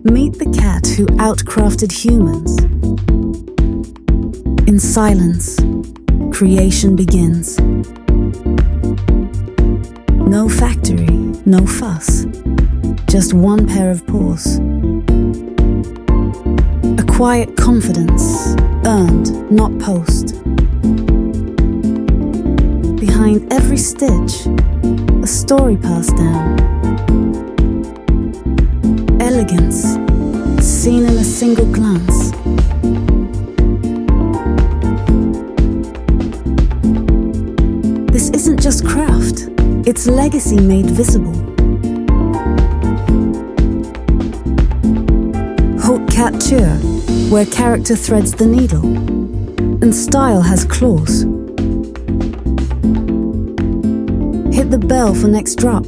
Meet the cat who outcrafted humans. In silence, creation begins. No factory, no fuss, just one pair of paws. A quiet confidence, earned, not post. Behind every stitch, a story passed down. Elegance, seen in a single glance. This isn't just craft, it's legacy made visible. Haute-Cat-ture, where character threads the needle, and style has claws. Hit the bell for next drop.